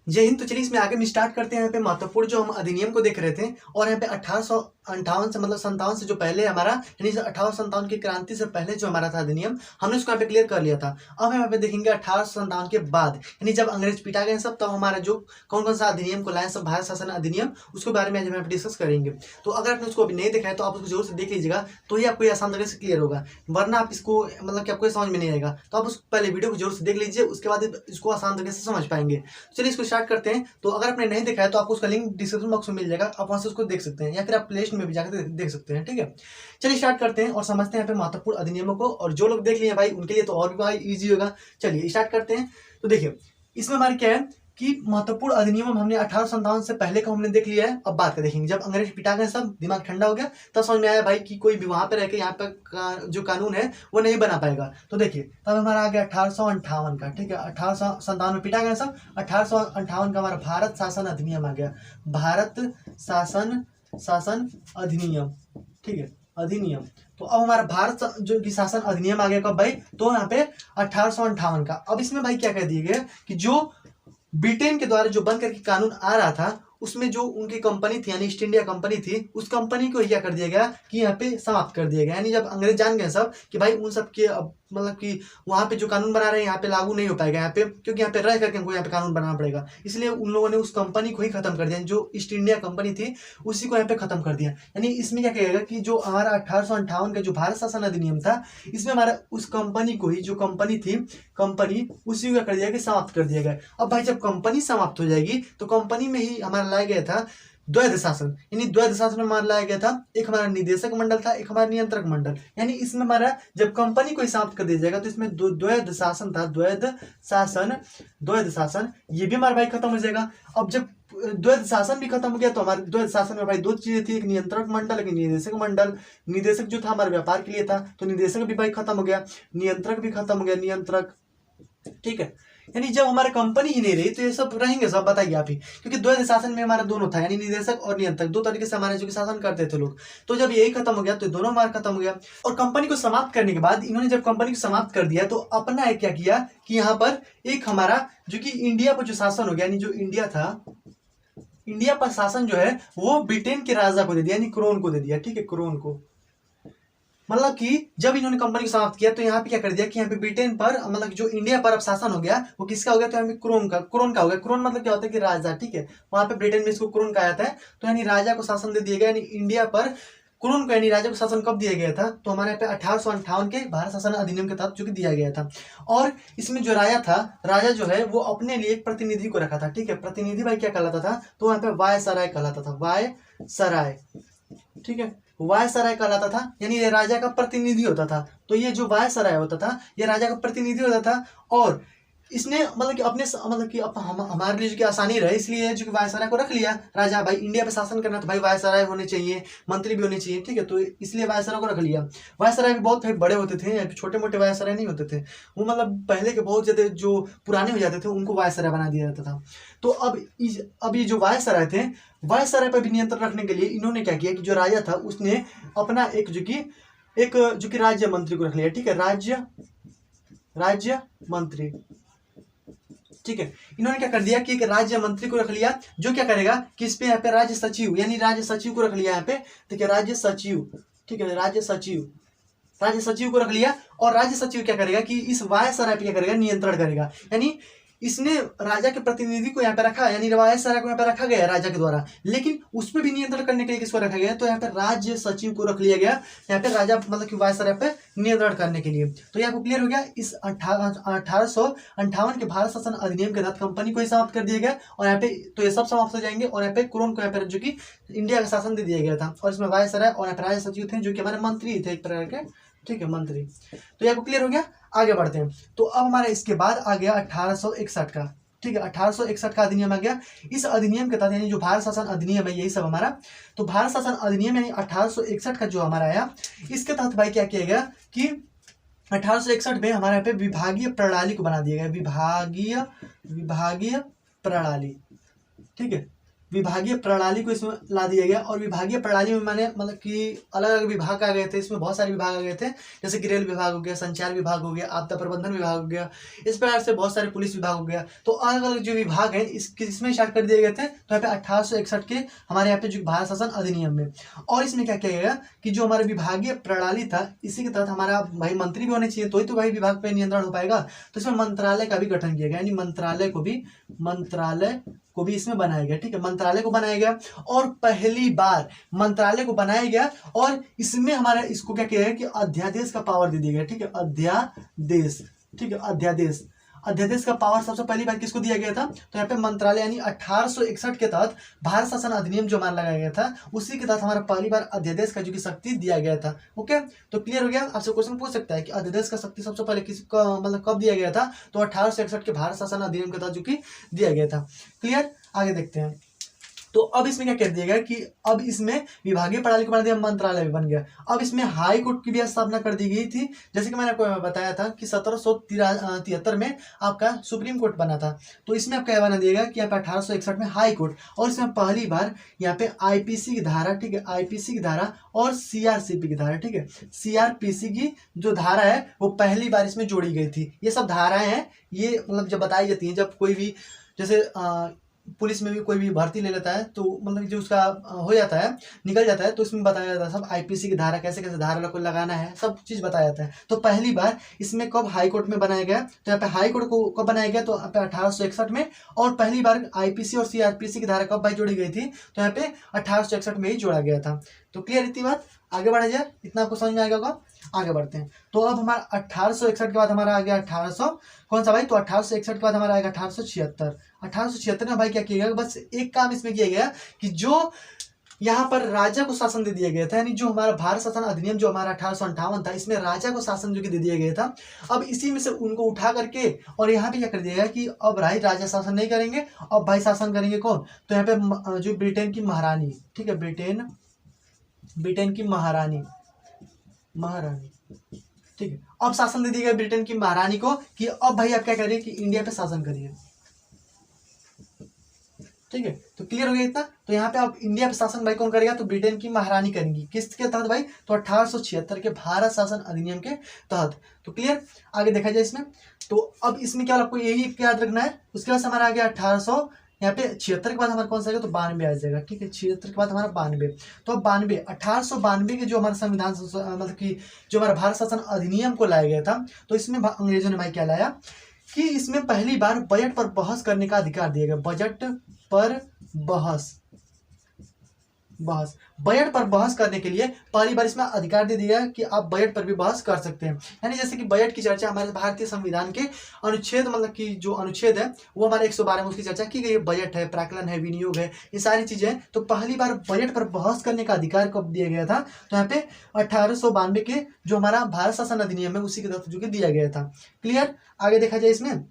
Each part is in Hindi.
जय हिंद। तो चलिए इसमें आगे हम स्टार्ट करते हैं। यहाँ पे महत्वपूर्ण जो हम अधिनियम को देख रहे थे और यहाँ पे 1858 से मतलब 57 से जो पहले हमारा यानी 1857 की क्रांति से पहले जो हमारा था अधिनियम, हमने उसको यहाँ पे क्लियर कर लिया था। अब हम यहाँ पे देखेंगे 1857 के बाद यानी जब अंग्रेज पिटा गए सब, तब हमारा जो कौन कौन सा अधिनियम को लाए सब, भारत शासन अधिनियम, उसके बारे में आज हम यहाँ पे डिस्कस करेंगे। तो अगर आपने उसको अभी नहीं देखा है तो आप उसको जरूर से देख लीजिएगा, तो ही आपको ये आसान तरीके से क्लियर होगा, वरना आप इसको मतलब कि आपको समझ में नहीं आएगा। तो आप उस पहले वीडियो को जरूर से देख लीजिए, उसके बाद इसको आसान तरीके से समझ पाएंगे। चलिए इसको स्टार्ट करते हैं। तो अगर आपने नहीं देखा है तो आपको उसका लिंक डिस्क्रिप्शन बॉक्स में मिल जाएगा, आप वहां से उसको देख सकते हैं, या फिर आप प्ले स्टोर में भी जाकर देख सकते हैं। ठीक है, चलिए स्टार्ट करते हैं और समझते हैं यहाँ पे महत्वपूर्ण अधिनियमों को। और जो लोग देख लिए भाई उनके लिए तो और भी भाई ईजी होगा। चलिए स्टार्ट करते हैं। तो देखिए इसमें हमारी क्या है कि महत्वपूर्ण अधिनियम हमने 1857 से पहले का हमने देख लिया है। अब बात कर देखेंगे जब अंग्रेज पिटा गए सब, दिमाग ठंडा हो गया, तब समझ में आया भाई कि कोई भी वहां पे रह के यहाँ पे जो कानून है वो नहीं बना पाएगा। तो देखिए तब हमारा आ गया 1858 का। ठीक है, 1857 में पिटा गया सब, 1858 का हमारा भारत शासन अधिनियम आ गया। भारत शासन अधिनियम। ठीक है, अधिनियम। तो अब हमारा भारत जो कि शासन अधिनियम आ गया कब भाई, तो यहाँ पे 1858 का। अब इसमें भाई क्या कह दिया गया कि जो ब्रिटेन के द्वारा जो बन करके कानून आ रहा था, उसमें जो उनकी कंपनी थी यानी ईस्ट इंडिया कंपनी थी, उस कंपनी को क्या कर दिया गया कि यहाँ पे समाप्त कर दिया गया। यानी जब अंग्रेज जान गए सब कि भाई उन सब के मतलब कि वहां पे जो कानून बना रहे हैं यहाँ पे लागू नहीं हो पाएगा यहाँ पे, क्योंकि यहाँ पे रह करके हमको यहाँ पे कानून बनाना पड़ेगा, इसलिए उन लोगों ने उस कंपनी को ही खत्म कर दिया। जो ईस्ट इंडिया कंपनी थी उसी को यहाँ पे खत्म कर दिया। यानी इसमें क्या कहेगा कि जो हमारा 1858 का जो भारत शासन अधिनियम था, इसमें हमारा उस कंपनी को ही, जो कंपनी थी कंपनी, उसी को क्या कर दिया गया, समाप्त कर दिया गया। अब भाई जब कंपनी समाप्त हो जाएगी तो कंपनी में ही हमारा लाया गया था द्वैध शासन। यानी द्वैध शासन में हमारा लाया गया था, एक हमारा निदेशक मंडल था, एक हमारा नियंत्रक मंडल। यानी इसमें हमारा जब कंपनी को ही समाप्त कर दिया जाएगा तो इसमें द्वैध शासन था, द्वैध शासन ये भी हमारा भाई खत्म हो जाएगा। अब जब द्वैध शासन भी खत्म हो गया तो हमारे द्वैध शासन में भाई दो चीजें थी, एक नियंत्रक मंडल, एक निदेशक मंडल। निदेशक जो था हमारे व्यापार के लिए था, तो निदेशक भी भाई खत्म हो गया, नियंत्रक भी खत्म हो गया, नियंत्रक। ठीक है, यानी जब हमारे कंपनी ही नहीं रही तो ये सब रहेंगे सब, बताइए आप ही, क्योंकि द्वैध शासन में हमारा दोनों था, यानी निदेशक और नियंत्रक, दो तरीके से हमारे जो कि शासन करते थे लोग। तो जब यही खत्म हो गया तो दोनों हमारा खत्म हो गया। और कंपनी को समाप्त करने के बाद इन्होंने जब कंपनी को समाप्त कर दिया तो अपना एक क्या किया कि यहाँ पर एक हमारा जो कि इंडिया पर जो शासन हो गया, यानी जो इंडिया था, इंडिया पर शासन जो है वो ब्रिटेन के राजा को दे दिया, यानी क्रोन को दे दिया। ठीक है, क्रोन को, मतलब कि जब इन्होंने कंपनी को समाप्त किया तो यहाँ पे क्या कर दिया कि यहाँ पे ब्रिटेन पर मतलब जो इंडिया पर अब शासन हो गया वो किसका हो गया, तो यहाँ पे क्रोन का हो गया। क्रोन मतलब क्या होता है कि राजा। ठीक है, वहां पे ब्रिटेन में इसको क्रोन कहा जाता है। तो यानी राजा को शासन दे दिया गया, यानी इंडिया पर क्रोन को यानी राजा को शासन कब दिया गया था, तो हमारे यहाँ पे 1858 के भारत शासन अधिनियम के तहत जो कि दिया गया था। और इसमें जो राजा जो है वो अपने लिए एक प्रतिनिधि को रखा था। ठीक है, प्रतिनिधि भाई क्या कहलाता था, तो वहां पे वायसराय कहलाता था, वायसराय। ठीक है, वायसराय कहलाता था, यानी ये राजा का प्रतिनिधि होता था। तो ये जो वायसराय होता था ये राजा का प्रतिनिधि होता था। और इसने मतलब कि अपने मतलब कि हमारे लिए जो कि आसानी रहे इसलिए जो कि वायसराय को रख लिया। राजा भाई इंडिया पे शासन करना तो भाई वायसराय होने चाहिए, मंत्री भी होने चाहिए। ठीक है, तो इसलिए वायसराय को रख लिया। वायसराय भी बहुत भाई बड़े होते थे, छोटे मोटे वायसराय नहीं होते थे वो, मतलब पहले के बहुत ज्यादा जो पुराने हो जाते थे उनको वायसराय बना दिया जाता था। तो अब ये जो वायसराय थे, वायसराय पर भी नियंत्रण रखने के लिए इन्होंने क्या किया कि जो राजा था उसने अपना एक जो कि राज्य मंत्री को रख लिया। ठीक है, राज्य मंत्री। ठीक है, इन्होंने क्या कर दिया कि एक राज्य मंत्री को रख लिया जो क्या करेगा कि इस पे यहाँ पे राज्य सचिव, यानी राज्य सचिव को रख लिया यहाँ पे। ठीक है, राज्य सचिव। ठीक है, राज्य सचिव को रख लिया। और राज्य सचिव क्या करेगा कि इस वायसराय पे क्या करेगा, नियंत्रण करेगा। यानी इसने राजा के प्रतिनिधि को यहाँ पे रखा, यानी वायसराय को यहाँ पे रखा गया राजा के द्वारा, लेकिन उस पर भी नियंत्रण करने के लिए किसको रखा गया, तो यहाँ पे राज्य सचिव को रख लिया गया यहाँ पे राजा मतलब कि वायसराय पे नियंत्रण करने के लिए। तो ये आपको क्लियर हो गया। इस 1858 के भारत शासन अधिनियम के तहत कंपनी को ही समाप्त कर दिया गया और यहाँ पे तो ये सब समाप्त हो जाएंगे। और यहाँ पे क्रोन को यहाँ पे जो कि इंडिया का शासन दे दिया गया था, और इसमें वायसराय और यहाँ पे राज्य सचिव थे जो कि हमारे मंत्री थे एक प्रकार के। ठीक है, मंत्री। तो ये आपको क्लियर हो गया। आगे बढ़ते हैं। तो अब हमारा इसके बाद आ गया 1861 का। ठीक है, 1861 का अधिनियम आ गया। इस अधिनियम के तहत यानी जो भारत शासन अधिनियम है यही सब हमारा, तो भारत शासन अधिनियम यानी 1861 का जो हमारा आया, इसके तहत भाई क्या किया गया कि 1861 में हमारे यहाँ पे विभागीय प्रणाली को बना दिया गया, विभागीय प्रणाली। ठीक है, विभागीय प्रणाली को इसमें ला दिया गया। और विभागीय प्रणाली में माने मतलब कि अलग अलग विभाग आ गए थे, इसमें बहुत सारे विभाग आ गए थे, जैसे कि रेल विभाग हो गया, संचार विभाग हो गया, आपदा प्रबंधन विभाग हो गया, इस प्रकार से बहुत सारे पुलिस विभाग हो गया। तो अलग अलग जो विभाग है इसमें स्टार्ट कर दिए गए थे। तो यहाँ पे 1861 के हमारे यहाँ पे जो भारत शासन अधिनियम में, और इसमें क्या किया गया कि जो हमारा विभागीय प्रणाली था इसी के तहत हमारा भाई मंत्री भी होने चाहिए, तो ही तो भाई विभाग पे नियंत्रण हो पाएगा। तो इसमें मंत्रालय का भी गठन किया गया, यानी मंत्रालय को भी इसमें बनाया गया। ठीक है, मंत्रालय को बनाया गया और पहली बार मंत्रालय को बनाया गया और इसमें हमारा इसको क्या किया गया कि अध्यादेश का पावर दे दिया गया। ठीक है, अध्यादेश। ठीक है, अध्यादेश का पावर सबसे पहली बार किसको दिया गया था? तो यहाँ पे मंत्रालय, यानी 1861 के तहत भारत शासन अधिनियम जो हमारा लगाया गया था उसी के तहत हमारा पहली बार अध्यादेश का जो कि शक्ति दिया गया था। ओके, तो क्लियर हो गया। आपसे क्वेश्चन पूछ सकता है कि अध्यादेश का शक्ति सबसे पहले किसका मतलब कब दिया गया था? तो 1861 के भारत शासन अधिनियम के तहत जो कि दिया गया था। क्लियर, आगे देखते हैं। तो अब इसमें क्या कह दिया गया कि अब इसमें विभागीय प्रणाली को बना दिया, मंत्रालय भी बन गया। अब इसमें हाई कोर्ट की भी स्थापना कर दी गई थी, जैसे कि मैंने आपको बताया था कि 1773 में आपका सुप्रीम कोर्ट बना था। तो इसमें आपका क्या बना दिया गया कि यहाँ पे 1861 में हाई कोर्ट, और इसमें पहली बार यहाँ पे आईपीसी की धारा, ठीक है, आईपीसी की धारा और सीआरसीपी की धारा, ठीक है, सीआरपीसी की जो धारा है वो पहली बार इसमें जोड़ी गई थी। ये सब धाराएं हैं, ये मतलब जब बताई जाती हैं, जब कोई भी जैसे पुलिस में भी कोई भी भर्ती ले लेता है तो मतलब जो उसका हो जाता है, निकल जाता है, तो इसमें बताया जाता है सब आईपीसी की धारा कैसे कैसे धारा को लगाना है, सब चीज बताया जाता है। तो पहली बार इसमें कब हाई कोर्ट में बनाया गया? तो यहाँ पे हाई कोर्ट को कब बनाया गया? तो यहाँ पे 1861 में। और पहली बार आईपीसी और सीआरपीसी की धारा कब भाई जोड़ी गई थी? तो यहाँ पे 1861 में ही जोड़ा गया था। तो क्लियर इतनी बात, आगे बढ़ा जाए, इतना आपको समझ में आएगा होगा। आगे बढ़ते हैं। तो अब हमारा 1861 के बाद हमारा आ गया 1800 कौन सा भाई? तो 1861 के बाद हमारा आएगा 1876। 1876 में भाई क्या किया गया? बस एक काम इसमें किया गया कि जो यहाँ पर राजा को शासन दे दिया गया था, यानी जो हमारा भारत शासन अधिनियम जो हमारा 1858 था, इसमें राजा को शासन जो कि दे दिया गया था। अब इसी में से उनको उठा करके और यहाँ पे क्या कर दिया गया कि अब राजा शासन नहीं करेंगे, अब भाई शासन करेंगे कौन? तो यहाँ पे जो ब्रिटेन की महारानी, ठीक है, ब्रिटेन की महारानी, ठीक है, अब शासन दे दिया गया ब्रिटेन की महारानी को कि अब भाई आप क्या करिए कि इंडिया पे शासन करिए। ठीक है, तो क्लियर हो गया इतना। तो यहाँ पे अब इंडिया पे शासन भाई कौन करेगा? तो ब्रिटेन की महारानी करेंगी। किसके तहत भाई? तो 1876 के भारत शासन अधिनियम के तहत। तो क्लियर, आगे देखा जाए इसमें। तो अब इसमें क्या आपको यही याद रखना है। उसके बाद हमारा आ गया 1800 यहाँ पे 76 के बाद हमारा कौन सा आएगा? तो 92 आ जाएगा। ठीक है, 76 के बाद हमारा 92। तो अब 1892 के जो हमारा संविधान मतलब कि जो हमारा भारत शासन अधिनियम को लाया गया था, तो इसमें अंग्रेजों ने भाई क्या लाया कि इसमें पहली बार बजट पर बहस करने का अधिकार दिया गया। बजट पर बहस करने के लिए पहली बार इसमें अधिकार दे दिया कि आप बजट पर भी बहस कर सकते हैं। यानी जैसे कि बजट की चर्चा हमारे भारतीय संविधान के अनुच्छेद मतलब कि जो अनुच्छेद है वो हमारे 112 में उसकी चर्चा की गई है। बजट है, प्राक्कलन है, विनियोग है, ये सारी चीजें। तो पहली बार बजट पर बहस करने का अधिकार कब दिया गया था? तो यहाँ पे 1892 के जो हमारा भारत शासन अधिनियम है उसी के तहत जो कि दिया गया था। क्लियर, आगे देखा जाए इसमें।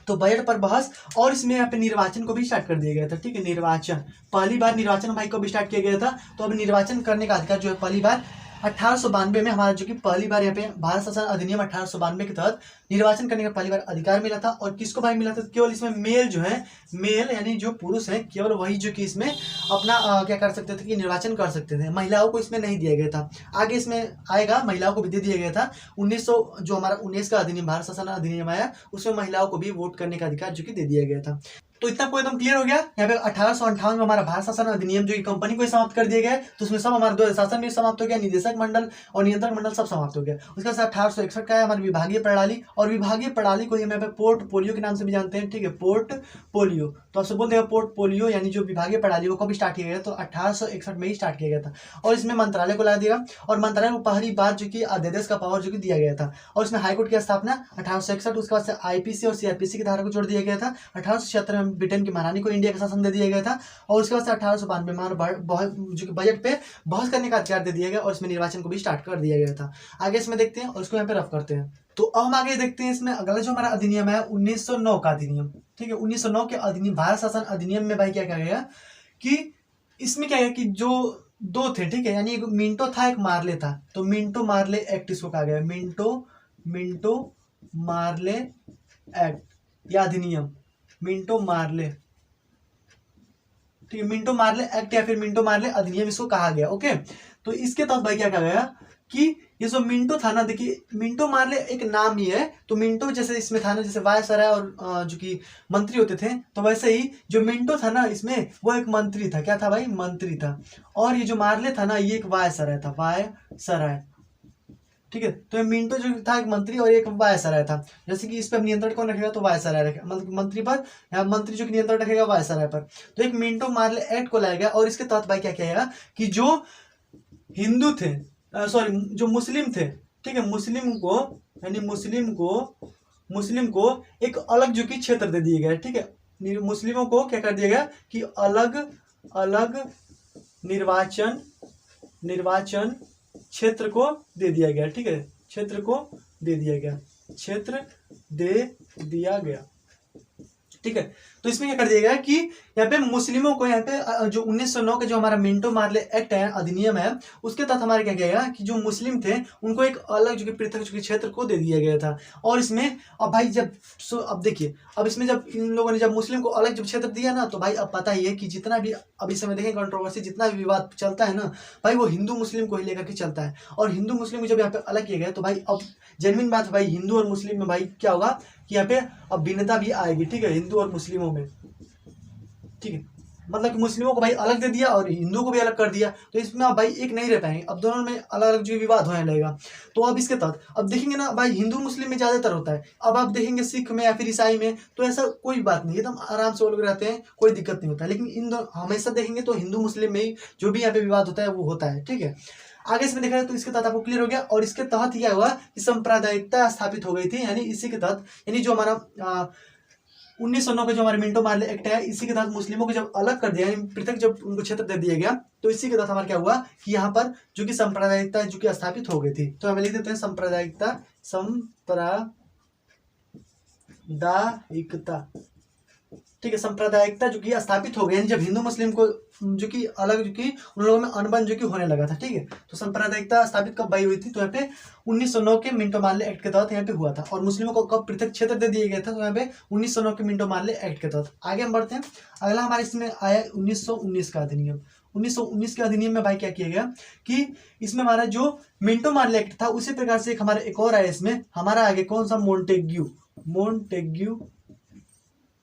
तो बजट पर बहस और इसमें यहाँ पे निर्वाचन को भी स्टार्ट कर दिया गया था। ठीक है, निर्वाचन, पहली बार निर्वाचन भाई को भी स्टार्ट किया गया था। तो अब निर्वाचन करने का अधिकार जो है पहली बार 1892 में हमारा जो कि पहली बार यहाँ पे भारत शासन अधिनियम 1892 के तहत निर्वाचन करने का पहली बार अधिकार मिला था। और किसको भाई मिला था? केवल इसमें मेल जो है, मेल यानी जो पुरुष है, केवल वही जो कि इसमें अपना क्या कर सकते थे कि निर्वाचन कर सकते थे। महिलाओं को इसमें नहीं दिया गया था। आगे इसमें आएगा, महिलाओं को भी दे दिया गया था। 1900 जो हमारा 19 का अधिनियम भारत शासन अधिनियम आया उसमें महिलाओं को भी वोट करने का अधिकार जो कि दे दिया गया था। तो इतना को एकदम क्लियर हो गया। यहाँ पे 1858 में हमारा भारत शासन अधिनियम जो कि कंपनी को समाप्त कर दिया गया, तो उसमें सब हमारा 2 शासन भी समाप्त हो गया, निदेशक मंडल और नियंत्रक मंडल सब समाप्त हो गया। उसके बाद 1861 का है हमारी विभागीय प्रणाली, और विभागीय प्रणाली को हम यहाँ पे पोर्टफोलियो के नाम से भी जानते हैं। ठीक है, पोर्टफोलियो, तो आपसे बोल देगा पोर्टफोलियो यानी जो विभागीय प्रणाली वो कब स्टार्ट किया गया? तो 1861 में ही स्टार्ट किया गया था। और इसमें मंत्रालय को ला दिया, और मंत्रालय को पहली बार जो कि अध्यादेश का पावर जो कि दिया गया था। और इसमें हाईकोर्ट की स्थापना 1861, उसके बाद से आईपीसी और सीआरपीसी की धारा को जोड़ दिया गया था। 1876 में ब्रिटेन की महारानी को इंडिया का शासन दे दिया गया था। और उसके बाद से 1892 में जो कि बजट पे बहस करने का अधिकार दे दिया गया, और इसमें निर्वाचन को भी स्टार्ट कर दिया गया था। आगे इसमें देखते हैं और इसको यहाँ पे रफ करते हैं। तो अब हम आगे देखते हैं इसमें अगला जो हमारा अधिनियम है 1909 का अधिनियम। ठीक है, 1909 के अधिनियम भारत शासन अधिनियम में भाई क्या कहा गया कि इसमें क्या है कि जो 2 थे, ठीक है, यानी एक मिंटो था, एक मार्ले था। तो मिंटो मार्ले एक्ट इसको कहा गया, मिंटो मार्ले एक्ट या अधिनियम, मिंटो मार्ले। ठीक है, मिंटो मार्ले एक्ट या फिर मिंटो मार्ले अधिनियम इसको कहा गया। ओके, तो इसके तहत भाई क्या कहा गया कि ये जो मिंटो था ना, देखिए मिंटो मार्ले एक नाम ही है। तो मिंटो जैसे इसमें था ना, जैसे वायसराय और जो कि मंत्री होते थे, तो वैसे ही जो मिंटो था ना इसमें वो एक मंत्री था। क्या था भाई? मंत्री था। और ये जो मार्ले था ना ये एक वायसराय था, वायसराय। ठीक है, तो ये मिंटो जो था एक मंत्री और एक वायसराय था। जैसे कि इस पर नियंत्रण कौन रखेगा? तो वायसराय रखेगा, मतलब मंत्री पर, या मंत्री जो कि नियंत्रण रखेगा वायसराय पर। तो एक मिंटो मार्ले एक्ट को लाया गया और इसके तहत भाई क्या किया गया कि जो हिंदू थे, सॉरी जो मुस्लिम थे, ठीक है, मुस्लिम को, यानी मुस्लिम को एक अलग जो कि क्षेत्र दे दिए गए। ठीक है, मुस्लिमों को क्या कर दिया गया कि अलग अलग निर्वाचन क्षेत्र को दे दिया गया। ठीक है, क्षेत्र को दे दिया गया, क्षेत्र दे दिया गया। ठीक है, तो इसमें क्या कर दिया गया कि यहाँ पे मुस्लिमों को, यहाँ पे जो 1909 का जो हमारा मिंटो मार्ले एक्ट है, अधिनियम है, उसके तहत हमारे क्या गया कि जो मुस्लिम थे उनको एक अलग जो कि पृथक जो कि क्षेत्र को दे दिया गया था। और इसमें अब भाई जब अब देखिए, अब इसमें जब इन लोगों ने जब मुस्लिम को अलग जब क्षेत्र दिया ना, तो भाई अब पता ही है कि जितना भी अब इस समय देखें कंट्रोवर्सी, जितना भी विवाद चलता है ना भाई, वो हिंदू मुस्लिम को ही लेकर के चलता है। और हिंदू मुस्लिम को जब यहाँ पे अलग किया गया तो भाई अब जेन्युइन बात है भाई, हिंदू और मुस्लिम में भाई क्या होगा कि यहाँ पे अब भिन्नता भी आएगी। ठीक है, हिंदू और मुस्लिमों में। ठीक है, मतलब कि मुस्लिमों को भाई अलग दे दिया और हिंदुओं को भी अलग कर दिया, तो इसमें अब भाई एक नहीं रह पाएंगे, अब दोनों में अलग अलग जो विवाद होने लगेगा। तो अब इसके तहत अब देखेंगे ना भाई, हिंदू मुस्लिम में ज्यादातर होता है। अब आप देखेंगे सिख में या फिर ईसाई में तो ऐसा कोई बात नहीं, एकदम आराम से वो लोग रहते हैं, कोई दिक्कत नहीं होता। लेकिन इन दोनों हमेशा देखेंगे तो हिंदू मुस्लिम में ही जो भी यहाँ पे विवाद होता है वो होता है। ठीक है, आगे इसमें देखा जाए तो इसके तहत आपको क्लियर हो गया। और इसके तहत क्या हुआ कि सांप्रदायिकता स्थापित हो गई थी, यानी इसी के तहत, यानी जो हमारा 1909 का जो हमारे मिंटो मार्ले एक्ट है, इसी के तहत मुस्लिमों को जब अलग कर दिया, यानी पृथक जब उनको क्षेत्र दे दिया गया, तो इसी के तहत हमारा क्या हुआ कि यहाँ पर जो कि सांप्रदायिकता जो कि स्थापित हो गई थी। तो हमें लिख देते हैं सांप्रदायिकता, सांप्रदायिकता। ठीक है, सांप्रदायिकता जो कि स्थापित हो गई, जब हिंदू मुस्लिम को जो कि अलग, जो कि उन लोगों में अनबन जो कि होने लगा था। ठीक है, तो सांप्रदायिकता स्थापित कब भाई हुई थी? तो यहाँ पे 1909 के मिंटो मार्ले एक्ट के तहत यहाँ पे हुआ था। और मुस्लिमों को कब पृथक क्षेत्र दे दिया गया था? तो यहाँ पे 1909 के मिंटो मार्ले एक्ट के तहत। आगे हम बढ़ते हैं, अगला हमारे इसमें आया 1919 का अधिनियम। 1919 के अधिनियम में भाई क्या किया गया कि इसमें हमारा जो मिंटो मार्ले एक्ट था उसी प्रकार से एक हमारा एक और आया इसमें, हमारा आगे कौन सा? मोंटेग्यू।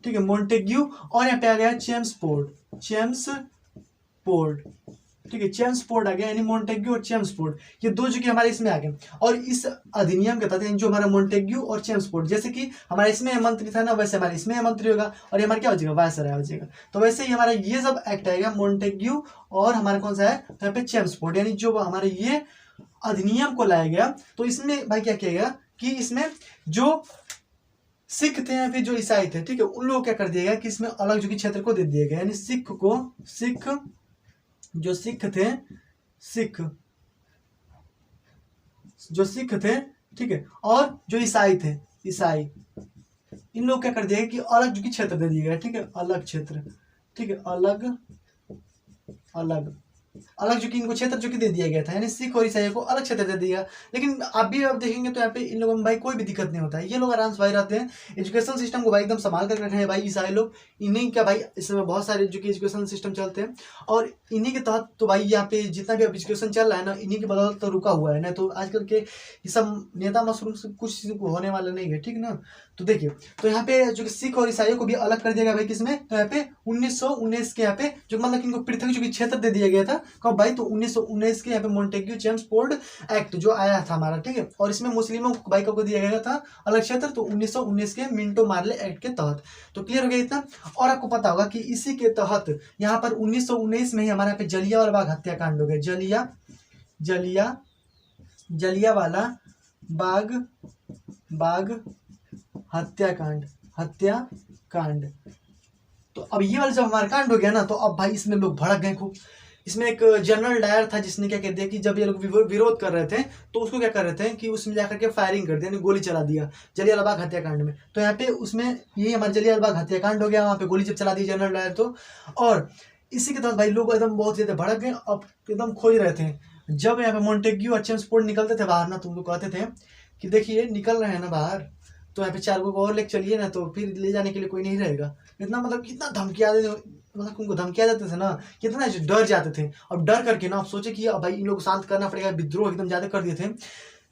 ठीक है, मोंटेग्यू। और यहाँ पे आ गया चेम्सफोर्ड। ठीक है, चेम्सफोर्ड आ गया, यानी मोंटेग्यू और चेम्सफोर्ड, ये दो जो कि हमारे इसमें आ गए। और इस अधिनियम के तहत जो हमारा मोंटेग्यू और चेम्सफोर्ड, जैसे कि हमारे इसमें मंत्री था ना, वैसे हमारे इसमें मंत्री होगा और हमारा क्या हो जाएगा? वायसराय हो जाएगा। तो वैसे ही हमारा ये सब एक्ट आएगा, मोंटेग्यू और हमारा कौन सा है? तो यहाँ पे चेम्सफोर्ड, यानी जो हमारे ये अधिनियम को लाया गया। तो इसमें भाई क्या किया गया कि इसमें जो सिख थे या फिर जो ईसाई थे, ठीक है, उन लोगों को क्या कर दिया गया कि इसमें अलग जो कि क्षेत्र को दे दिया गया, यानी सिख थे, ठीक है, और जो ईसाई थे, इन लोग क्या कर दिया कि अलग जो कि क्षेत्र दे दिया गया। ठीक है, अलग क्षेत्र। ठीक है, अलग जो कि इनको क्षेत्र जो कि दे दिया गया था, यानी सिख और ईसाई को अलग क्षेत्र दे दिया। लेकिन आप भी अब देखेंगे तो यहाँ पे इन लोगों में भाई कोई भी दिक्कत नहीं होता है, ये लोग आराम से भाई रहते हैं। एजुकेशन सिस्टम को भाई एकदम संभाल कर रखे हैं भाई ईसाई लोग। इन्हीं का भाई इस समय बहुत सारे जो कि एजुकेशन सिस्टम चलते हैं और इन्हीं के तहत तो भाई यहाँ पे जितना भी अब एजुकेशन चल रहा है ना, इन्हीं की बदौलत तो रुका हुआ है ना। तो आजकल के ये सब नेता मशरूम से कुछ होने वाला नहीं है, ठीक ना। तो देखिए, तो यहाँ पे जो कि सिख और ईसाइयों को भी अलग कर दिया गया भाई, किसमें? तो यहाँ पे 1919 के यहाँ पे जो मतलब इनको पृथक जो कि क्षेत्र दे दिया गया था। कब भाई? तो 1919 के यहाँ पे मोंटेग्यू चेम्सफोर्ड एक्ट जो आया था हमारा, ठीक है। और इसमें मुस्लिमों को भाई को दिया गया था अलग क्षेत्र, तो 1919 के मिंटो मार्ले एक्ट के तहत। तो क्लियर हो गया इतना। और आपको पता होगा कि इसी के तहत यहाँ पर 1919 में ही हमारे यहाँ पे जलियांवाला बाग हत्याकांड हो गया। जलियांवाला बाग हत्याकांड। तो अब ये वाला जब हमारा कांड हो गया ना, तो अब भाई इसमें लोग भड़क गए खूब। इसमें एक जनरल डायर था जिसने क्या कह दिया कि जब ये लोग विरोध कर रहे थे तो उसको क्या कर रहे थे कि उसमें जाकर के फायरिंग कर दिया, गोली चला दिया जलियांवाला बाग हत्याकांड में। तो यहाँ पे उसमें ये हमारा जलियांवाला बाग हत्याकांड हो गया, वहाँ पे गोली जब चला दी जनरल डायर तो। और इसी के तहत भाई लोग एकदम बहुत ज्यादा भड़क गए, अब एकदम खोज रहे थे। जब यहाँ पे मोंटेग्यू और चेम्सफोर्ड निकलते थे बाहर ना, तो उनको कहते थे कि देखिए निकल रहे हैं ना बाहर, तो यहाँ पे 4 को और लेके चलिए ना, तो फिर ले जाने के लिए कोई नहीं रहेगा। इतना मतलब कितना धमकिया दे मतलब उनको धमकिया जाते थे ना, कितना जो डर जाते थे। अब डर करके ना अब सोचे कि अब भाई इन लोगों को शांत करना पड़ेगा, विद्रोह एकदम ज़्यादा कर दिए थे।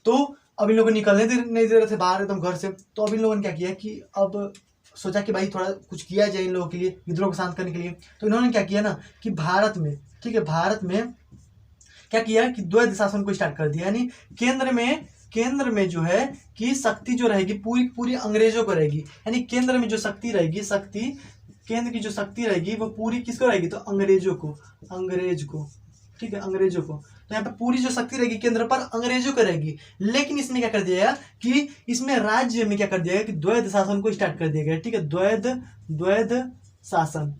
तो अब इन लोगों को निकलने नहीं दे रहे थे बाहर एकदम घर से। तो अब इन लोगों ने क्या किया कि अब सोचा कि भाई थोड़ा कुछ किया जाए इन लोगों के लिए, विद्रोह को शांत करने के लिए। तो इन्होंने क्या किया ना कि भारत में, ठीक है, भारत में क्या किया कि द्वैध शासन को स्टार्ट कर दिया। यानी केंद्र में जो है कि शक्ति जो रहेगी पूरी पूरी अंग्रेजों को रहेगी। यानी केंद्र में जो शक्ति रहेगी, केंद्र की जो शक्ति रहेगी वो पूरी किसको रहेगी, तो अंग्रेज को, ठीक है, अंग्रेजों को। तो यहाँ पे पूरी जो शक्ति रहेगी केंद्र पर अंग्रेजों को रहेगी। लेकिन इसमें क्या कर दिया गया कि इसमें राज्य में क्या कर दिया गया कि द्वैध शासन को स्टार्ट कर दिया गया, ठीक है, द्वैध शासन,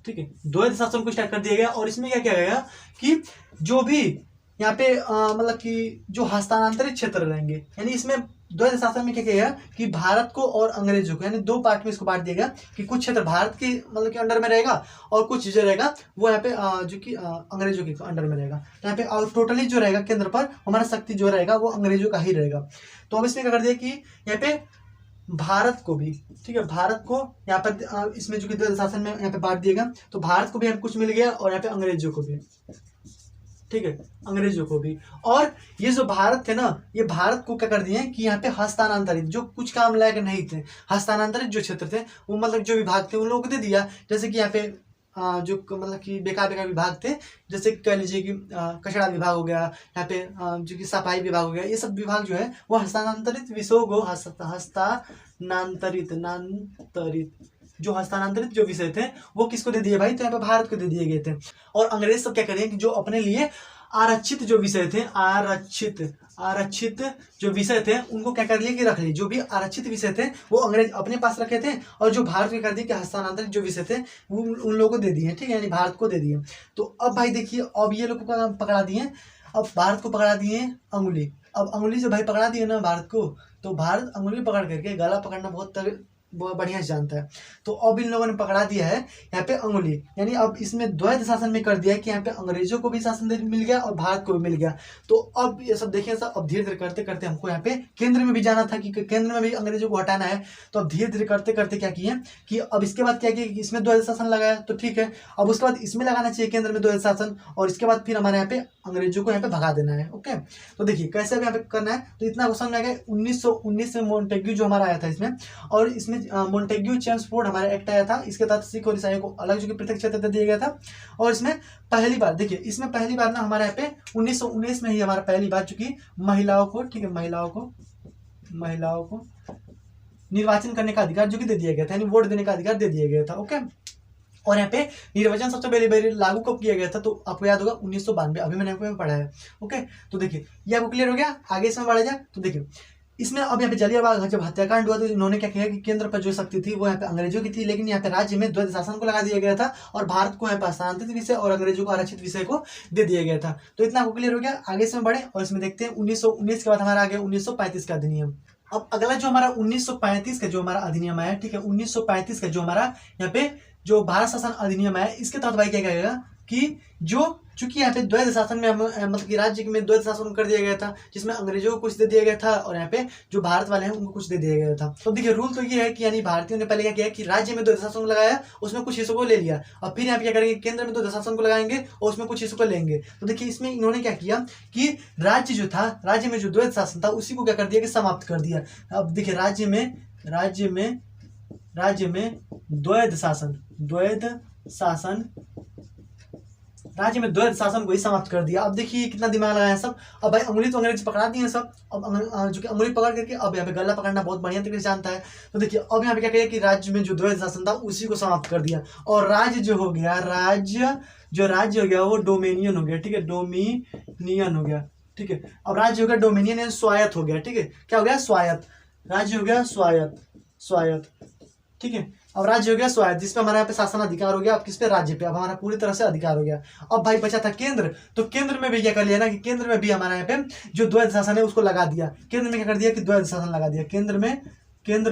ठीक है, द्वैध शासन को स्टार्ट कर दिया गया। और इसमें क्या किया गया कि जो भी यहाँ पे मतलब कि जो हस्तांतरित क्षेत्र रहेंगे, यानी इसमें द्वैध शासन में क्या किया गया कि भारत को और अंग्रेजों को, यानी दो पार्ट में इसको बांट दिया गया कि कुछ क्षेत्र भारत के मतलब के अंडर में रहेगा और कुछ जो रहेगा वो यहाँ पे जो कि अंग्रेजों के अंडर में रहेगा। तो यहाँ पे और टोटली जो रहेगा केंद्र पर हमारा शक्ति जो रहेगा वो अंग्रेजों का ही रहेगा। तो अब इसमें क्या कर दिया कि यहाँ पे भारत को भी, ठीक है, भारत को यहाँ पर इसमें जो कि द्वैध शासन में यहाँ पे बांट दिया गया। तो भारत को भी यहाँ कुछ मिल गया और यहाँ पे अंग्रेजों को भी, ठीक है, अंग्रेजों को भी। और ये जो भारत थे ना, ये भारत को क्या कर दिए कि यहाँ पे हस्तांतरित, जो कुछ काम लायक नहीं थे, हस्तांतरित जो क्षेत्र थे वो मतलब जो विभाग थे उन लोगों को दे दिया। जैसे कि यहाँ पे जो मतलब कि बेकार विभाग थे, जैसे कह लीजिए कि कचरा विभाग हो गया, यहाँ पे जो कि सफाई विभाग हो गया, ये सब विभाग जो है वो हस्तांतरित विषयों को जो हस्तांतरित जो विषय थे वो किसको दे दिए भाई, तो यहाँ पे भारत को दे दिए गए थे। और अंग्रेज सब क्या करें कि जो अपने लिए आरक्षित जो विषय थे, आरक्षित जो विषय थे उनको क्या कर लिए कि रख लिए। जो भी आरक्षित विषय थे वो अंग्रेज अपने पास रखे थे और जो भारत में कर दिए कि हस्तांतरित जो विषय थे वो उन लोगों को दे दिए, ठीक है, यानी भारत को दे दिए। तो अब भाई देखिए, अब ये लोग को पकड़ा दिए, अब भारत को पकड़ा दिए अंगुली। अब अंगुली से भाई पकड़ा दिए ना भारत को, तो भारत अंगुली पकड़ करके गला पकड़ना बहुत बढ़िया से जानता है। तो अब इन लोगों ने पकड़ा दिया है यहाँ पे अंगुली, यानी अब इसमें द्वैध शासन में कर दिया है कि यहाँ पे अंग्रेजों को भी शासन मिल गया और भारत को भी मिल गया। तो अब ये सब देखिए सब, अब धीरे धीरे करते करते हमको यहाँ पे केंद्र में भी जाना था कि केंद्र में भी अंग्रेजों को हटाना है। तो अब धीरे धीरे करते करते क्या किए कि अब इसके बाद क्या किया कि इसमें द्वैध शासन लगाया, तो ठीक है, अब उसके बाद इसमें लगाना चाहिए केंद्र में द्वैध शासन, और इसके बाद फिर हमारे यहाँ पे अंग्रेजों को यहाँ पे भगा देना है। ओके, तो देखिए कैसे यहाँ पे करना है। तो इतना क्वेश्चन में आ गया 1919 में मोन्टेग्यू जो हमारा आया था इसमें, और इसमें मोन्टेग्यू चेम्सफोर्ड हमारा एक्ट आया था। इसके तहत सिख और ईसाइयों को अलग जो कि पृथक क्षेत्र दे दिया गया था। और इसमें पहली बार देखिए, इसमें पहली बार ना हमारे यहाँ पे 1919 में ही हमारा पहली बार चूंकि महिलाओं को, ठीक है, महिलाओं को निर्वाचन करने का अधिकार जो कि दे दिया गया था, यानी वोट देने का अधिकार दे दिया गया था। ओके, और यहाँ पे निर्वाचन सबसे पहले लागू कब किया गया था, तो आपको याद होगा 1992, अभी मैंने आपको पढ़ा है। ओके, तो देखिए ये आपको क्लियर हो गया। आगे इसमें बढ़ा जाए तो देखिए इसमें अब यहाँ पे जालियांवाला बाग जब हत्याकांड हुआ तो इन्होंने क्या किया कि केंद्र पर जो शक्ति थी वो यहाँ पे अंग्रेजों की थी, लेकिन यहाँ पे राज्य में द्वैध शासन को लगा दिया गया था और भारत को यहाँ पे हस्तांतरित विषय और अंग्रेजों को आरक्षित विषय को दे दिया गया था। तो इतना आपको क्लियर हो गया। आगे इसमें बढ़े और इसमें देखते हैं 1919 के बाद हमारा आ गया 1935 का अधिनियम। अब अगला जो हमारा 1935 का जो हमारा अधिनियम आया, ठीक है, 1935 का जो हमारा यहाँ पे जो भारत शासन अधिनियम है, इसके तहत भाई क्या कहेगा कि जो चूंकि यहाँ पे द्वैध शासन में मतलब कि राज्य में द्वैध शासन कर दिया गया था, जिसमें अंग्रेजों को कुछ दे दिया गया था और यहाँ पे जो भारत वाले हैं उनको कुछ दे दिया गया था। तो देखिए रूल तो ये है कि यानी भारतीयों ने पहले क्या किया कि राज्य में द्वैध शासन लगाया, उसमें कुछ हिस्सों को ले लिया, और फिर यहाँ पे क्या करेंगे केंद्र में द्वैध शासन को लगाएंगे और उसमें कुछ हिस्सों को लेंगे। तो देखिए इसमें इन्होंने क्या किया कि राज्य जो था, राज्य में जो द्वैध शासन था उसी को क्या कर दिया कि समाप्त कर दिया। अब देखिए राज्य में द्वैध शासन को ही समाप्त कर दिया। अब देखिए कितना दिमाग लगाया सब। अब भाई अंगुली तो अंग्रेज पकड़ा दिए सब, अब जो कि अंगुली पकड़ करके अब यहाँ पे गला पकड़ना बहुत बढ़िया तरीके से जानता है। तो देखिए अब यहाँ पे क्या किया कि राज्य में जो द्वैध शासन था उसी को समाप्त कर दिया, और राज्य जो हो गया, राज्य हो गया वो डोमिनियन हो गया, ठीक है, डोमिनियन हो गया, ठीक है। अब राज्य हो गया डोमिनियन यानी स्वायत्त हो गया, ठीक है, क्या हो गया स्वायत्त, राज्य हो गया स्वायत्त, ठीक है। अब राज्य हो गया स्वायत्त, जिसमें हमारे यहाँ पे शासन अधिकार हो गया, अब किस पे, राज्य पे, अब हमारा पूरी तरह से अधिकार हो गया। अब भाई बचा था केंद्र, तो केंद्र में भी क्या कर लिया ना कि केंद्र में भी हमारा यहाँ पे जो द्वैध शासन है उसको लगा दिया। केंद्र में क्या कर दिया कि द्वैध शासन लगा दिया, केंद्र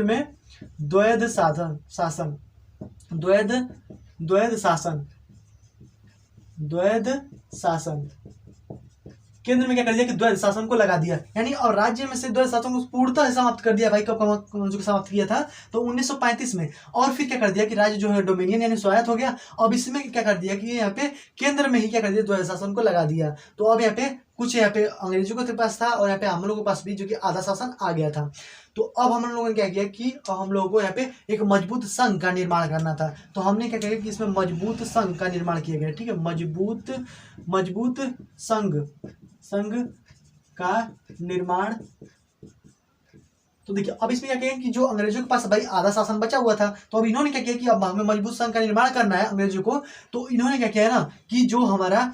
में द्वैध शासन केंद्र में क्या कर दिया कि द्वैध शासन को लगा दिया, यानी और राज्य में से द्वैध शासन को पूर्णतः समाप्त कर दिया भाई। कब जो समाप्त किया था तो 1935 में। और फिर क्या कर दिया कि राज्य जो है डोमिनियन यानी स्वायत्त हो गया। अब इसमें क्या कर दिया कि यहाँ पे केंद्र में ही क्या कर दिया द्वैध शासन को लगा दिया। तो अब यहाँ पे कुछ यहाँ पे अंग्रेजों के पास था और यहाँ पे हम लोगों के पास भी जो कि आधा शासन आ गया था। तो अब हम लोगों ने क्या किया कि हम लोगों को यहाँ पे एक मजबूत संघ का निर्माण करना था। तो हमने क्या किया कि इसमें मजबूत संघ का निर्माण किया गया, ठीक है, मजबूत संघ का निर्माण। तो देखिए अब इसमें क्या किया कि जो अंग्रेजों के पास भाई आधा शासन बचा हुआ था, तो अब इन्होंने क्या किया कि अब हमें मजबूत संघ का निर्माण करना है अंग्रेजों को। तो इन्होंने क्या किया है ना कि जो हमारा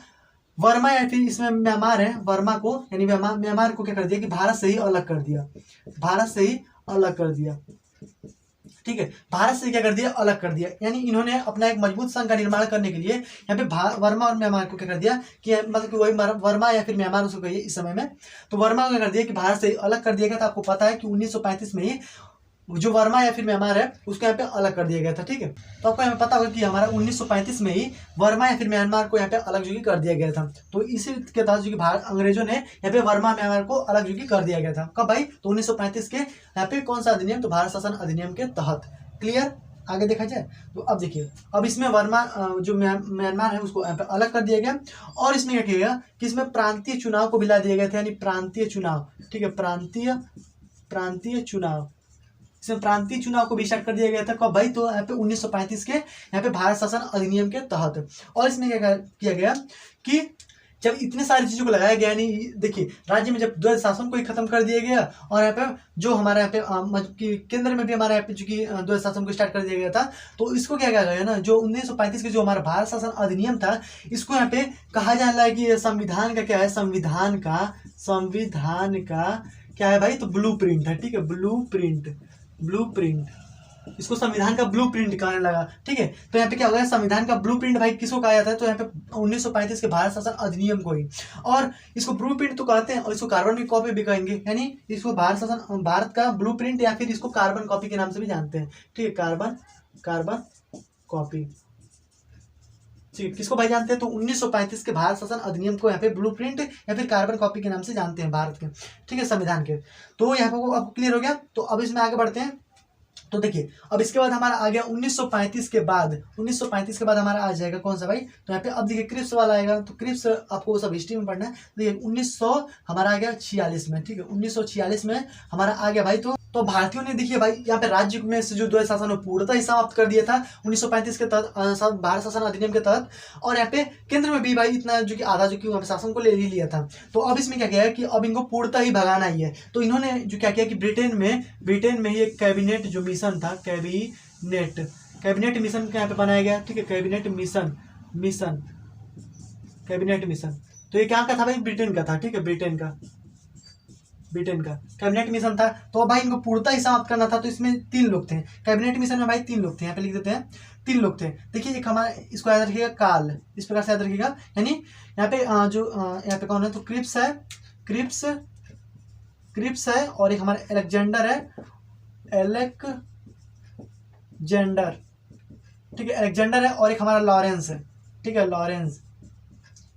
वर्मा या फिर इसमें म्यांमार है, वर्मा को यानी म्यांमार को क्या कर दिया कि भारत से ही अलग कर दिया, भारत से ही अलग कर दिया, ठीक है, भारत से क्या कर दिया अलग कर दिया। यानी इन्होंने अपना एक मजबूत संघ का निर्माण करने के लिए यहाँ पे वर्मा और म्यांमार को क्या कर दिया कि मतलब कि वही वर्मा या फिर म्यांमार उसको कहिए इस समय में। तो वर्मा को क्या कर दिया कि भारत से अलग कर दिया गया था। आपको पता है कि 1935 में ही जो वर्मा या फिर म्यांमार है उसको यहाँ पे अलग कर दिया गया था, ठीक है। तो आपको यहाँ पे पता होगा कि हमारा 1935 में ही वर्मा या फिर म्यांमार को यहाँ पे अलग जो कर दिया गया था। तो इसी के तहत जो कि भारत अंग्रेजों ने यहाँ पे वर्मा म्यांमार को अलग जो कर दिया गया था। कब भाई तो 1935 के यहाँ पे कौन सा अधिनियम, तो भारत शासन अधिनियम के तहत। क्लियर, आगे देखा जाए तो अब देखिए अब इसमें वर्मा जो म्यांमार है उसको यहाँ पे अलग कर दिया गया। और इसमें क्या किया गया कि इसमें प्रांतीय चुनाव को भी ला दिया गया था, यानी प्रांतीय चुनाव, ठीक है, प्रांतीय चुनाव, इसमें प्रांतीय चुनाव को भी स्टार्ट कर दिया गया था। कब भाई तो यहाँ पे 1935 के यहाँ पे भारत शासन अधिनियम के तहत। और इसमें क्या किया गया कि जब इतने सारी चीजों को लगाया गया, नहीं देखिए राज्य में जब द्वैध शासन को ही खत्म कर दिया गया और यहाँ पे जो हमारे यहाँ पे केंद्र में भी हमारे यहाँ पे जो कि द्वैध शासन को स्टार्ट कर दिया गया था, तो इसको क्या कहा गया ना, जो 1935 के जो हमारा भारत शासन अधिनियम था, इसको यहाँ पे कहा जा रहा है कि संविधान का क्या है, संविधान का क्या है भाई, तो ब्लू प्रिंट है, ठीक है, ब्लू प्रिंट, इसको संविधान का ब्लू प्रिंट कहने लगा, ठीक है। तो यहाँ पे क्या हो गया, संविधान का ब्लू प्रिंट भाई किसको कहा जाता है, तो यहाँ पे 1935 के भारत शासन अधिनियम को ही। और इसको ब्लू प्रिंट तो कहते हैं और इसको कार्बन की कॉपी भी कहेंगे, यानी इसको भारत का ब्लू प्रिंट या फिर इसको कार्बन कॉपी के नाम से भी जानते हैं, ठीक है, कार्बन कॉपी, ठीक, किसको भाई जानते हैं, तो 1935 के भारत शासन अधिनियम को यहाँ पे ब्लूप्रिंट या फिर कार्बन कॉपी के नाम से जानते हैं भारत के, ठीक है, संविधान के। तो यहाँ पे आपको क्लियर हो गया। तो अब इसमें आगे बढ़ते हैं। तो देखिए अब इसके बाद हमारा आ गया 1935 के बाद हमारा आ जाएगा कौन सा भाई, तो यहाँ पे अब देखिए क्रिप्स वाला आएगा। तो क्रिप्स आपको सब हिस्ट्री में पढ़ना है। देखिए 1900 हमारा आ गया 46 में, ठीक है, 1946 में हमारा आ गया भाई। तो भारतीयों ने देखिए भाई यहाँ पे राज्य में से जो द्वैध शासन पूर्णतः ही समाप्त कर दिया था 1935 के तहत भारत शासन अधिनियम के तहत। और यहाँ पे केंद्र में भी भाई इतना जो कि आधा जो कि वहाँ पे शासन को ले लिया था। तो अब इसमें क्या किया है कि अब इनको पूर्णतः ही भगाना ही है। तो इन्होंने जो क्या किया कि ब्रिटेन में ही एक कैबिनेट जो मिशन था, कैबिनेट मिशन यहाँ पे बनाया गया, ठीक है, कैबिनेट मिशन। तो ये क्या का था भाई, ब्रिटेन का था, ठीक है, ब्रिटेन का कैबिनेट मिशन था। तो भाई इनको पूर्णतः ही समाप्त करना था। तो इसमें 3 लोग थे कैबिनेट मिशन में भाई, 3 लोग थे, यहाँ पे लिख देते हैं 3 लोग थे। देखिए एक हमारा इसको याद रखिएगा काल, इस प्रकार से याद रखिएगा, यानी यहाँ पे यहाँ पे कौन है, तो क्रिप्स है और एक हमारा अलेक्जेंडर है, ठीक है, अलेक्जेंडर है और एक हमारा लॉरेंस है, ठीक है, लॉरेंस,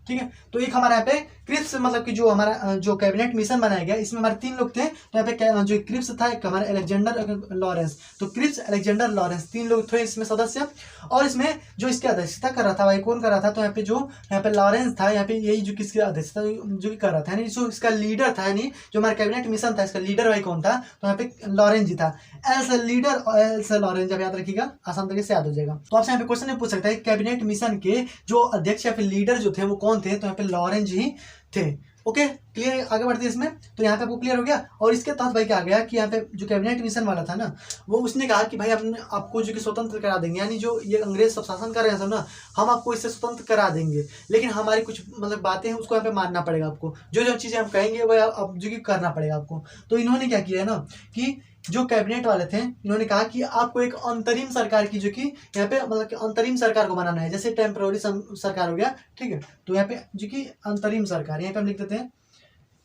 ठीक है। तो एक हमारा यहाँ पे क्रिप्स मतलब कि जो हमारा जो कैबिनेट मिशन बनाया गया इसमें हमारे 3 लोग थे। तो यहाँ पे जो क्रिप्स था, एक हमारा अलेक्जेंडर, लॉरेंस। तो क्रिप्स, अलेक्जेंडर, लॉरेंस 3 लोग थे इसमें सदस्य। और इसमें जो इसकी अध्यक्षता कर रहा था भाई, कौन कर रहा था, तो यहाँ पे जो यहाँ पे लॉरेंस था, यहाँ पे यही जो किसकी अध्यक्षता जो कर रहा था, यानी जो इसका लीडर था, यानी जो हमारा कैबिनेट मिशन था इसका लीडर भाई कौन था, तो यहाँ पे लॉरेंस जी था। एल से लीडर और एल से लॉरेंस, जब याद रखिएगा आसान तरीके से याद हो जाएगा। तो आपसे यहाँ पे क्वेश्चन पूछ सकता है कैबिनेट मिशन के जो अध्यक्ष या फिर लीडर जो थे वो कौन थे, तो यहाँ पे लॉरेंस ही थे। ओके क्लियर, आगे बढ़ते हैं इसमें। तो यहाँ पे आपको क्लियर हो गया। और इसके तहत भाई क्या आ गया कि यहाँ पे जो कैबिनेट मिशन वाला था ना, वो उसने कहा कि भाई हमने आपको जो कि स्वतंत्र करा देंगे, यानी जो ये अंग्रेज सब शासन कर रहे हैं सब ना, हम आपको इससे स्वतंत्र करा देंगे, लेकिन हमारी कुछ मतलब बातें हैं उसको यहाँ पे मानना पड़ेगा आपको, जो चीज़ें हम कहेंगे वो अब जो कि करना पड़ेगा आपको। तो इन्होंने क्या किया है ना कि जो कैबिनेट वाले थे इन्होंने कहा कि आपको एक अंतरिम सरकार की जो कि यहाँ पे मतलब कि अंतरिम सरकार को बनाना है, जैसे टेम्पररी सरकार हो गया, ठीक है। तो यहाँ पे जो कि अंतरिम सरकार, यहाँ पे हम लिख देते हैं,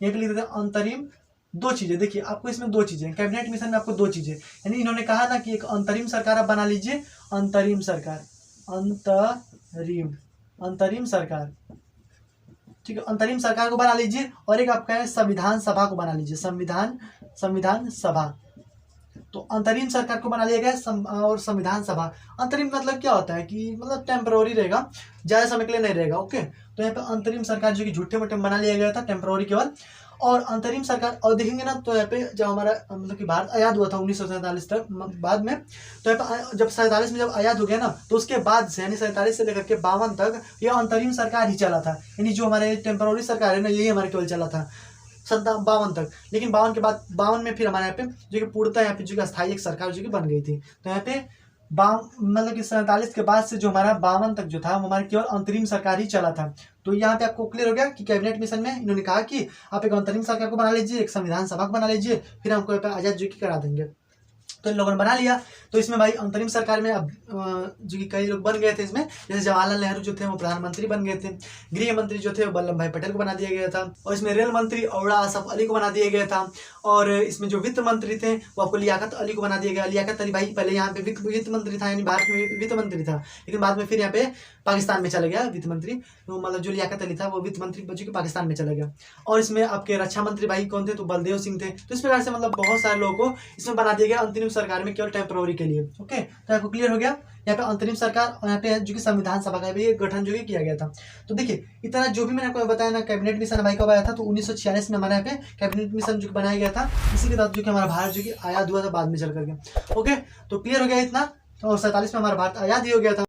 यहाँ पे लिख देते हैं अंतरिम। 2 चीजें देखिए आपको इसमें 2 चीजें कैबिनेट मिशन में आपको 2 चीजें, यानी इन्होंने कहा ना कि एक अंतरिम सरकार आप बना लीजिए, अंतरिम सरकार, ठीक है, अंतरिम सरकार को बना लीजिए, और एक आपका है संविधान सभा को बना लीजिए, संविधान सभा। तो अंतरिम सरकार को बना लिया गया और संविधान सभा। अंतरिम मतलब क्या होता है कि मतलब टेम्पररी रहेगा, ज़्यादा समय के लिए नहीं रहेगा। ओके, तो यहाँ पे अंतरिम सरकार जो कि झूठे मूठे बना लिया गया था, टेम्पररी केवल। और अंतरिम सरकार, और देखेंगे ना तो यहाँ पे जब हमारा मतलब कि भारत आज़ाद हुआ था 1947 तक बाद में, तो यहाँ पे जब 47 में जब आज़ाद हो गया ना, तो उसके बाद से यानी 47 से लेकर के 52 तक ये अंतरिम सरकार ही चला था। यानी जो हमारे टेम्पररी सरकार है ना, यही हमारे केवल चला था 52 तक। लेकिन 52 के बाद 52 में फिर हमारे यहाँ पे जो कि पूर्णतः यहाँ पे जो कि अस्थायी एक सरकार जो कि बन गई थी। तो यहाँ पे मतलब कि 47 के बाद से जो हमारा 52 तक जो था वो हमारे केवल अंतरिम सरकार ही चला था। तो यहाँ पे आपको क्लियर हो गया कि कैबिनेट मिशन में इन्होंने कहा कि आप एक अंतरिम सरकार को बना लीजिए, एक संविधान सभा को बना लीजिए, फिर हमको यहाँ पे आज़ाद जो कि करा देंगे। तो इन लोगों ने बना लिया। तो इसमें भाई अंतरिम सरकार में अब जो कि कई लोग बन गए थे इसमें, जैसे जवाहरलाल नेहरू जो थे वो प्रधानमंत्री बन गए थे, गृह मंत्री जो थे वो वल्लभ भाई पटेल को बना दिया गया था, और इसमें रेल मंत्री औड़ा असफ अली को बना दिया गया था, और इसमें जो वित्त मंत्री थे वो आपको लियाकत अली को बना दिया गया। लियाकत अली भाई पहले यहाँ पे वित्त मंत्री था, यानी भारत में वित्त मंत्री था, लेकिन बाद में फिर यहाँ पे पाकिस्तान में चला गया वित्त मंत्री। तो मतलब जो लियाकत अली था वो वित्त मंत्री बच्चों के पाकिस्तान में चला गया। और इसमें आपके रक्षा मंत्री भाई कौन थे, तो बलदेव सिंह थे। तो इस प्रकार से मतलब बहुत सारे लोगों को इसमें बना दिया गया अंतरिम सरकार में केवल टेम्पररी के लिए। ओके, तो आपको क्लियर हो गया यहाँ पे अंतरिम सरकार, और यहाँ पे जो कि संविधान सभा का भी एक गठन जो कि किया गया था। तो देखिए इतना जो भी मैंने आपको बताया ना, कैबिनेट मिशन भाई कब आया था, तो 1946 में हमारे यहाँ पे कैबिनेट मिशन जो बनाया गया था। इसी के तहत जो कि हमारा भारत जो कि आज़ाद हुआ था बाद में चल करके। ओके, तो क्लियर हो गया इतना। और 47 में हमारा भारत आज़ाद ही हो गया था।